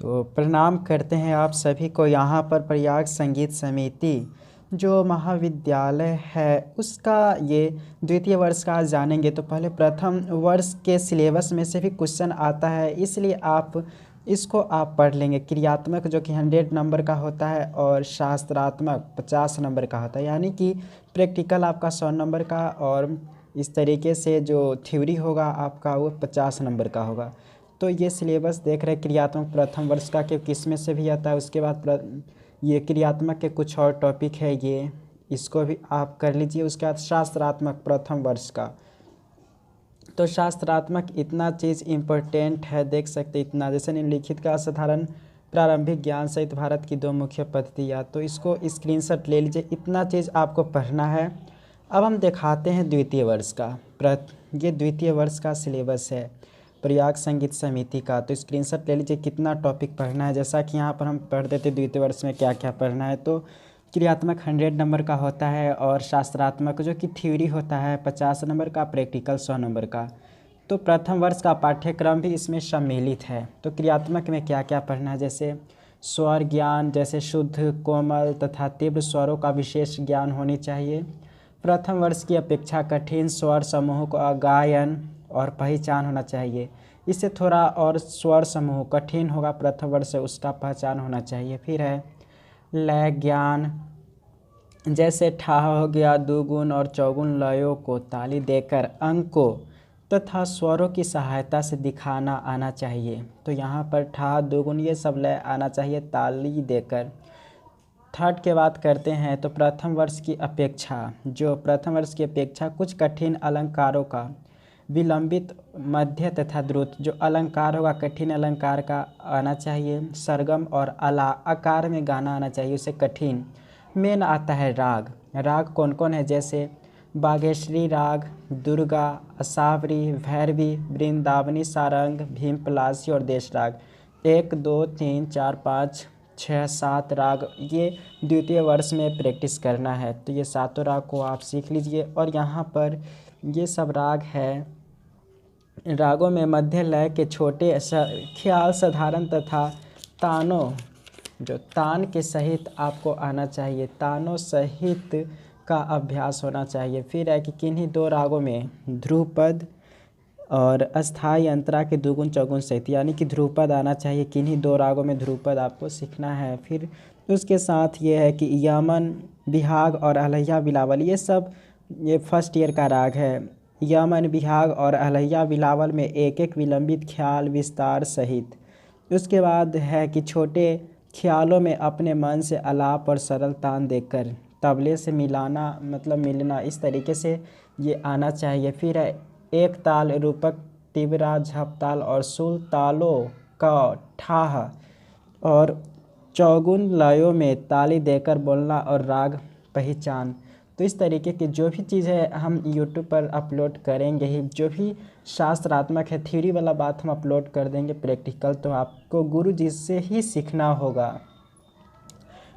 तो प्रणाम करते हैं आप सभी को। यहाँ पर प्रयाग संगीत समिति जो महाविद्यालय है उसका ये द्वितीय वर्ष का आज जानेंगे। तो पहले प्रथम वर्ष के सिलेबस में से भी क्वेश्चन आता है, इसलिए आप इसको पढ़ लेंगे। क्रियात्मक जो कि 100 नंबर का होता है और शास्त्रात्मक 50 नंबर का होता है, यानी कि प्रैक्टिकल आपका 100 नंबर का और इस तरीके से जो थ्योरी होगा आपका वो 50 नंबर का होगा। तो ये सिलेबस देख रहे क्रियात्मक प्रथम वर्ष का कि किस में से भी आता है। उसके बाद ये क्रियात्मक के कुछ और टॉपिक है, ये इसको भी आप कर लीजिए। उसके बाद शास्त्रात्मक प्रथम वर्ष का, तो शास्त्रात्मक इतना चीज़ इम्पोर्टेंट है, देख सकते इतना, जैसे निम्नलिखित का असाधारण प्रारंभिक ज्ञान सहित भारत की 2 मुख्य पद्धतियाँ, तो इसको स्क्रीनशॉट ले लीजिए। इतना चीज़ आपको पढ़ना है। अब हम दिखाते हैं द्वितीय वर्ष का। ये द्वितीय वर्ष का सिलेबस है प्रयाग संगीत समिति का, तो स्क्रीनशॉट ले लीजिए कितना टॉपिक पढ़ना है। जैसा कि यहाँ पर हम पढ़ देते द्वितीय वर्ष में क्या क्या पढ़ना है। तो क्रियात्मक 100 नंबर का होता है और शास्त्रात्मक जो कि थ्योरी होता है 50 नंबर का, प्रैक्टिकल 100 नंबर का। तो प्रथम वर्ष का पाठ्यक्रम भी इसमें सम्मिलित है। तो क्रियात्मक में क्या क्या पढ़ना है, जैसे स्वर ज्ञान, जैसे शुद्ध कोमल तथा तीव्र स्वरों का विशेष ज्ञान होनी चाहिए। प्रथम वर्ष की अपेक्षा कठिन स्वर समूह का गायन और पहचान होना चाहिए। इससे थोड़ा और स्वर समूह कठिन होगा प्रथम वर्ष से, उसका पहचान होना चाहिए। फिर है लय ज्ञान, जैसे ठा हो गया, दुगुन और चौगुन लयों को ताली देकर अंकों तथा स्वरों की सहायता से दिखाना आना चाहिए। तो यहाँ पर ठा दुगुन ये सब लय आना चाहिए ताली देकर। थर्ड के बात करते हैं तो प्रथम वर्ष की अपेक्षा कुछ कठिन अलंकारों का विलंबित, मध्य तथा द्रुत जो अलंकार होगा कठिन अलंकार का आना चाहिए। सरगम और आकार में गाना आना चाहिए, उसे कठिन। मेन आता है राग। राग कौन कौन है, जैसे बागेश्वरी राग, दुर्गा, असावरी, भैरवी, वृंदावनी, सारंग, भीमपलासी और देश राग। 1 2 3 4 5 6 7 राग ये द्वितीय वर्ष में प्रैक्टिस करना है। तो ये 7 राग को आप सीख लीजिए। और यहाँ पर ये सब राग है। रागों में मध्य लय के छोटे ख्याल साधारण तथा तानों जो तान के सहित आपको आना चाहिए, तानों सहित का अभ्यास होना चाहिए। फिर है कि किन्हीं 2 रागों में ध्रुपद और अस्थाई अंतरा के दुगुन चौगुन सहित, यानी कि ध्रुपद आना चाहिए। किन्हीं 2 रागों में ध्रुपद आपको सीखना है। फिर उसके साथ ये है कि यमन, बिहाग और अलैया बिलावल, ये फर्स्ट ईयर का राग है। यमन, बिहाग और अलैया बिलावल में एक एक विलंबित ख्याल विस्तार सहित। उसके बाद है कि छोटे ख्यालों में अपने मन से आलाप और सरल तान देकर तबले से मिलना, इस तरीके से ये आना चाहिए। फिर है एक ताल, रूपक, तिबरा, झपताल और सुल तालों का ठाह और चौगुन लयों में ताली देकर बोलना और राग पहचान। तो इस तरीके की जो भी चीज़ें हम यूट्यूब पर अपलोड करेंगे ही, जो भी शास्त्रात्मक है थ्योरी वाला बात हम अपलोड कर देंगे। प्रैक्टिकल तो आपको गुरु जी से ही सीखना होगा।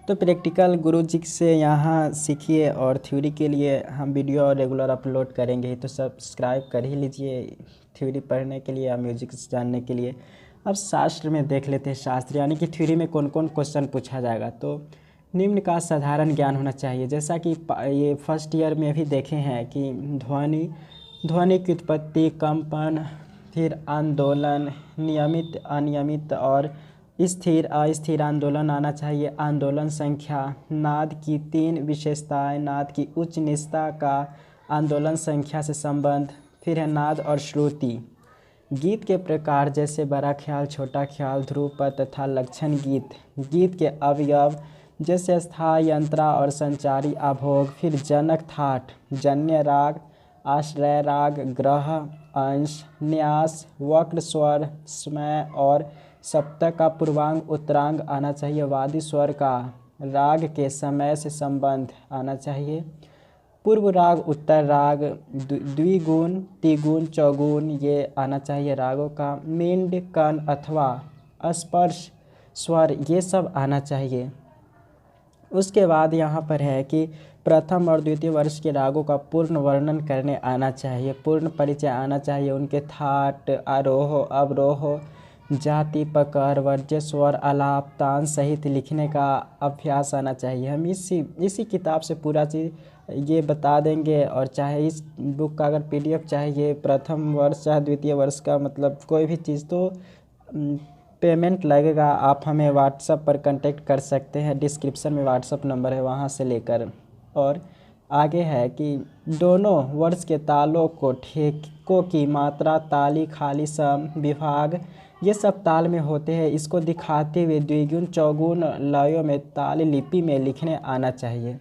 तो प्रैक्टिकल गुरु जी से यहाँ सीखिए और थ्योरी के लिए हम वीडियो रेगुलर अपलोड करेंगे ही। तो सब्सक्राइब कर ही लीजिए थ्योरी पढ़ने के लिए या म्यूजिक जानने के लिए। अब शास्त्र में देख लेते हैं। शास्त्र यानी कि थ्योरी में कौन कौन क्वेश्चन पूछा जाएगा। तो निम्न का साधारण ज्ञान होना चाहिए, जैसा कि ये फर्स्ट ईयर में भी देखे हैं कि ध्वनि की उत्पत्ति, कंपन, फिर आंदोलन, नियमित, अनियमित और स्थिर अस्थिर आंदोलन आना चाहिए। आंदोलन संख्या, नाद की 3 विशेषताएं, नाद की उच्च निचता का आंदोलन संख्या से संबंध। फिर है नाद और श्रुति। गीत के प्रकार, जैसे बड़ा ख्याल, छोटा ख्याल, ध्रुपद तथा लक्षण गीत। गीत के अवयव, जैसे स्थायी अंतरा और संचारी अभोग। फिर जनक थाट, जन्य राग, आश्रय राग, ग्रह, अंश, न्यास, वक्र स्वर, स्मय और सप्तक का पूर्वांग उत्तरांग आना चाहिए। वादी स्वर का राग के समय से संबंध आना चाहिए। पूर्व राग, उत्तर राग, द्विगुण, तिगुण, चौगुण ये आना चाहिए। रागों का मिंड, कण अथवा स्पर्श स्वर ये सब आना चाहिए। उसके बाद यहाँ पर है कि प्रथम और द्वितीय वर्ष के रागों का पूर्ण वर्णन करने आना चाहिए, पूर्ण परिचय आना चाहिए, उनके थाट, आरोह, अवरोह, जाति, पकड़, वर्ज्य, स्वर, आलाप, तान सहित लिखने का अभ्यास आना चाहिए। हम इसी किताब से पूरा चीज़ ये बता देंगे। और चाहे इस बुक का अगर पीडीएफ चाहिए प्रथम वर्ष चाहे द्वितीय वर्ष का, मतलब कोई भी चीज़, तो पेमेंट लगेगा। आप हमें व्हाट्सएप पर कांटेक्ट कर सकते हैं, डिस्क्रिप्शन में व्हाट्सएप नंबर है, वहाँ से लेकर। और आगे है कि दोनों वर्ष के तालों को, ठेकों की मात्रा, ताली, खाली, सम, विभाग, ये सब ताल में होते हैं। इसको दिखाते हुए द्विगुण चौगुण लयों में ताल लिपि में लिखने आना चाहिए।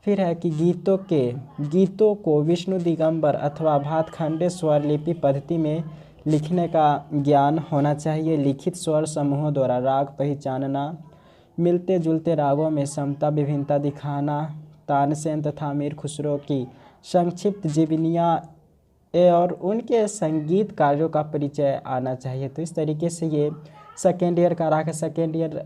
फिर है कि गीतों को विष्णु दिगंबर अथवा भातखंडे स्वर लिपि पद्धति में लिखने का ज्ञान होना चाहिए। लिखित स्वर समूहों द्वारा राग पहचानना, मिलते जुलते रागों में समता विभिन्नता दिखाना, तानसेन तथा मीर खुसरो की संक्षिप्त जीवनियाँ और उनके संगीत कार्यों का परिचय आना चाहिए। तो इस तरीके से ये सेकेंड ईयर का रहा। Second year